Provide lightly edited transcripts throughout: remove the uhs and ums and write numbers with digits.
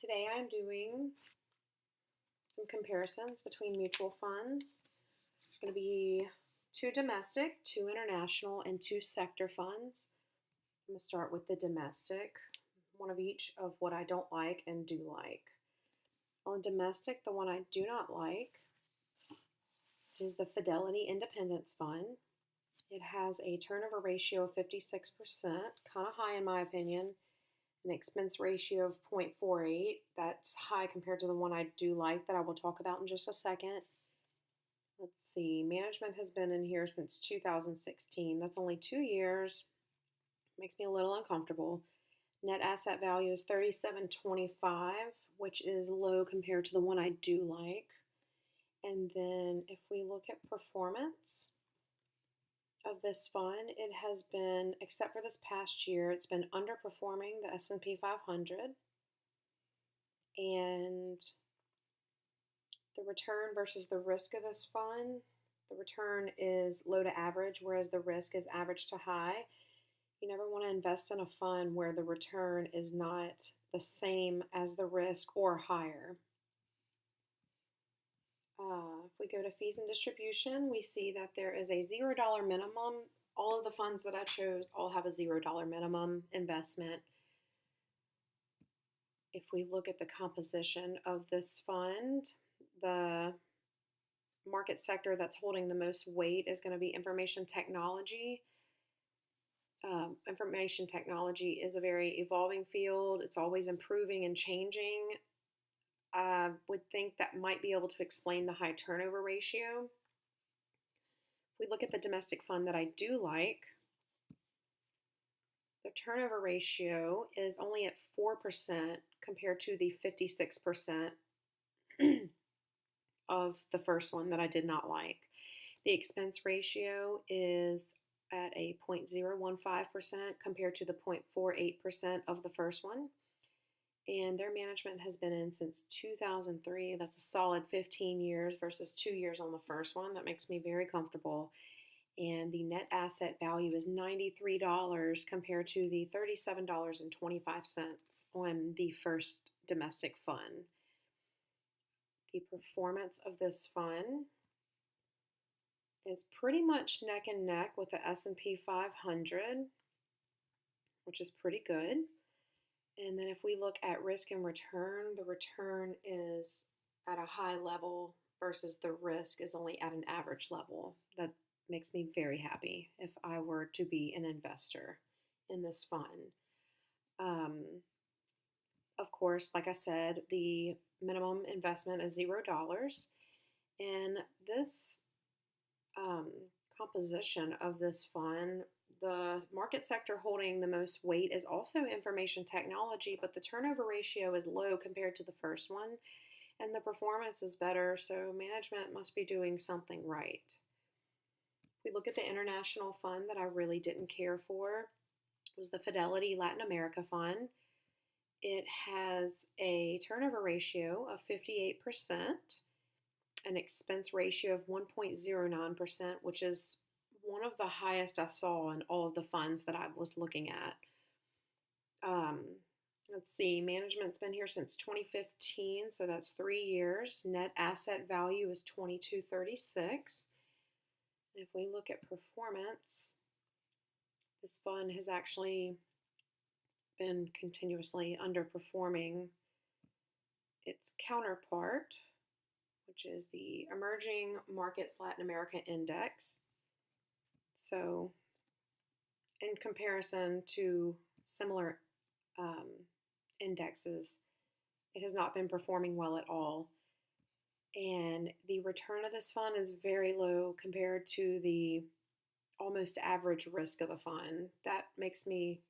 Today I'm doing some comparisons between mutual funds. There's going to be two domestic, two international, and two sector funds. I'm going to start with the domestic, one of each of what I don't like and do like. On domestic, the one I do not like is the Fidelity Independence Fund. It has a turnover ratio of 56%, kind of high in my opinion. An expense ratio of 0.48. That's high compared to the one I do like that I will talk about in just a second. Let's see, management has been in here since 2016. That's only 2 years. Makes me a little uncomfortable. Net asset value is 37.25, which is low compared to the one I do like. And then if we look at performance of this fund, it has been, except for this past year, it's been underperforming the S&P 500, and the return versus the risk of this fund, the return is low to average, whereas the risk is average to high. You never want to invest in a fund where the return is not the same as the risk or higher. If we go to fees and distribution, we see that there is a $0 minimum. All of the funds that I chose all have a $0 minimum investment. If we look at the composition of this fund, the market sector that's holding the most weight is going to be information technology. Information technology is a very evolving field. It's always improving and changing. I would think that might be able to explain the high turnover ratio. If we look at the domestic fund that I do like, the turnover ratio is only at 4% compared to the 56% of the first one that I did not like. The expense ratio is at a 0.015% compared to the 0.48% of the first one. And their management has been in since 2003. That's a solid 15 years versus 2 years on the first one. That makes me very comfortable. And the net asset value is $93 compared to the $37.25 on the first domestic fund. The performance of this fund is pretty much neck and neck with the S&P 500, which is pretty good. And then if we look at risk and return, the return is at a high level versus the risk is only at an average level. That makes me very happy if I were to be an investor in this fund. Of course, like I said, the minimum investment is $0. And this composition of this fund, the market sector holding the most weight is also information technology, but the turnover ratio is low compared to the first one, and the performance is better, so management must be doing something right. If we look at the international fund that I really didn't care for, was the Fidelity Latin America Fund. It has a turnover ratio of 58%, an expense ratio of 1.09%, which is one of the highest I saw in all of the funds that I was looking at. Let's see, management's been here since 2015, so that's 3 years. Net asset value is $22.36. And if we look at performance, this fund has actually been continuously underperforming its counterpart, which is the Emerging Markets Latin America Index. So in comparison to similar indexes, it has not been performing well at all. And the return of this fund is very low compared to the almost average risk of the fund. That makes me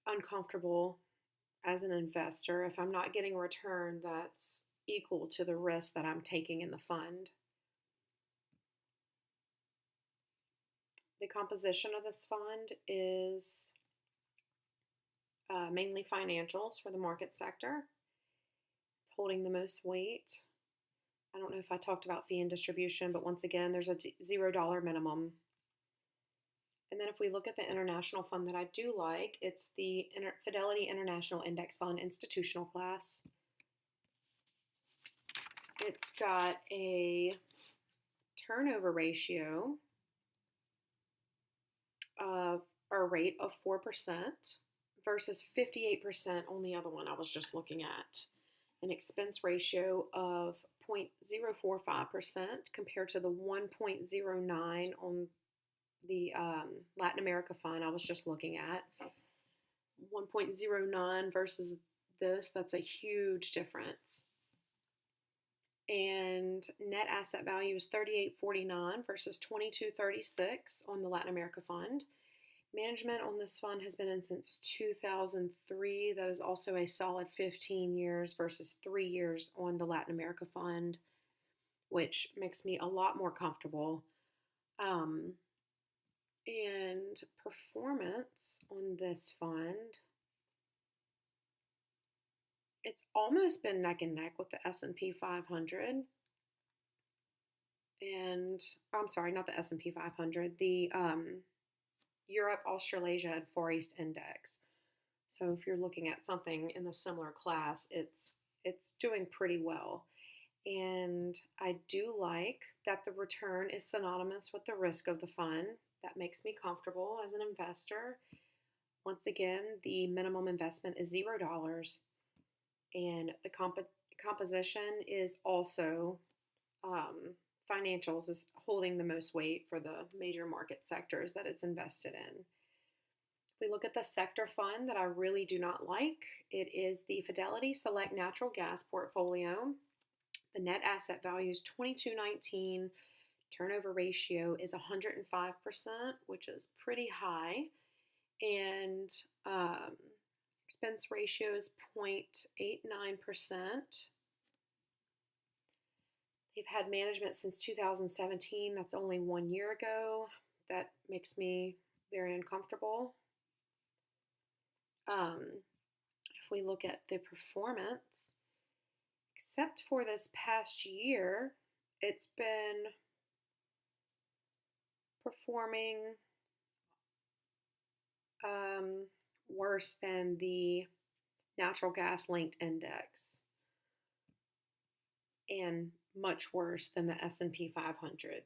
uncomfortable as an investor if I'm not getting a return that's equal to the risk that I'm taking in the fund. The composition of this fund is mainly financials for the market sector. It's holding the most weight. I don't know if I talked about fee and distribution, but once again, there's a $0 minimum. And then if we look at the international fund that I do like, it's the Fidelity International Index Fund institutional class. It's got a turnover ratio of a rate of 4% versus 58% on the other one I was just looking at. An expense ratio of 0.045% compared to the 1.09 on the Latin America fund I was just looking at. 1.09 versus this, that's a huge difference. And net asset value is 38.49 versus 22.36 on the Latin America fund. Management on this fund has been in since 2003. That is also a solid 15 years versus 3 years on the Latin America fund, which makes me a lot more comfortable. And performance on this fund, it's almost been neck and neck with the S&P 500. And I'm sorry, not the S&P 500, the Europe, Australasia, and Far East Index. So if you're looking at something in the similar class, it's doing pretty well. And I do like that the return is synonymous with the risk of the fund. That makes me comfortable as an investor. Once again, the minimum investment is $0, and the composition is also financials is holding the most weight for the major market sectors that it's invested in. If we look at the sector fund that I really do not like, it is the Fidelity Select Natural Gas portfolio. The net asset value is $22.19. Turnover ratio is 105%, which is pretty high. And expense ratio is 0.89%. They've had management since 2017. That's only 1 year ago. That makes me very uncomfortable. If we look at the performance, except for this past year, it's been performing worse than the natural gas linked index and much worse than the S&P 500.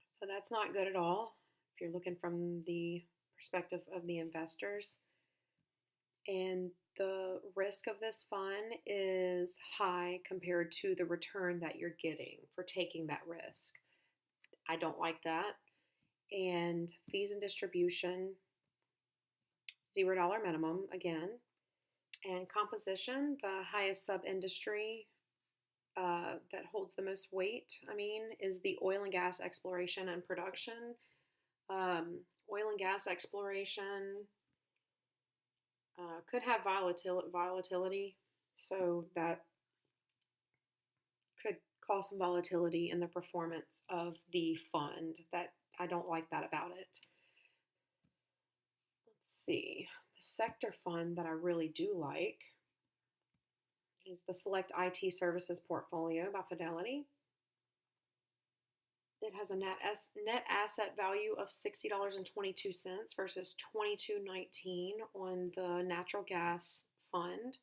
So that's not good at all if you're looking from the perspective of the investors. And the risk of this fund is high compared to the return that you're getting for taking that risk. I don't like that. And fees and distribution, $0 minimum again. And composition, the highest sub-industry that holds the most weight, is the oil and gas exploration and production. Oil and gas exploration could have volatility, so that could cause some volatility in the performance of the fund. That I don't like that about it. Let's see. The sector fund that I really do like is the Select IT Services portfolio by Fidelity. It has a net asset value of $60.22 versus $22.19 on the natural gas fund.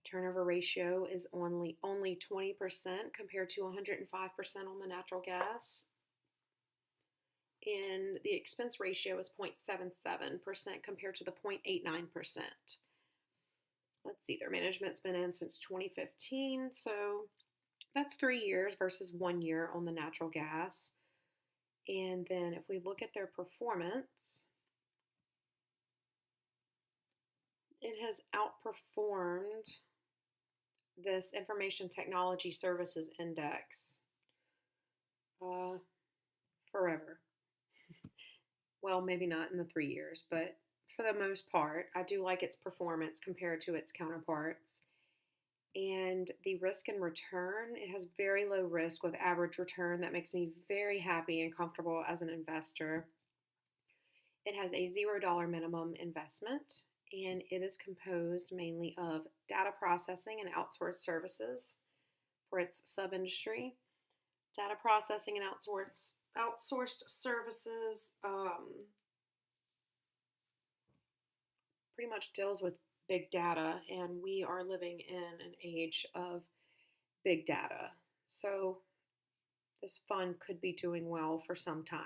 Turnover ratio is only 20% compared to 105% on the natural gas. And the expense ratio is 0.77% compared to the 0.89%. Let's see, their management's been in since 2015, so that's 3 years versus 1 year on the natural gas. And then if we look at their performance, it has outperformed this Information Technology Services Index forever. Well, maybe not in the 3 years, but for the most part, I do like its performance compared to its counterparts. And the risk and return, it has very low risk with average return. That makes me very happy and comfortable as an investor. It has a $0 minimum investment, and it is composed mainly of data processing and outsourced services for its sub-industry. Data processing and outsourced services pretty much deals with big data, and we are living in an age of big data. So this fund could be doing well for some time.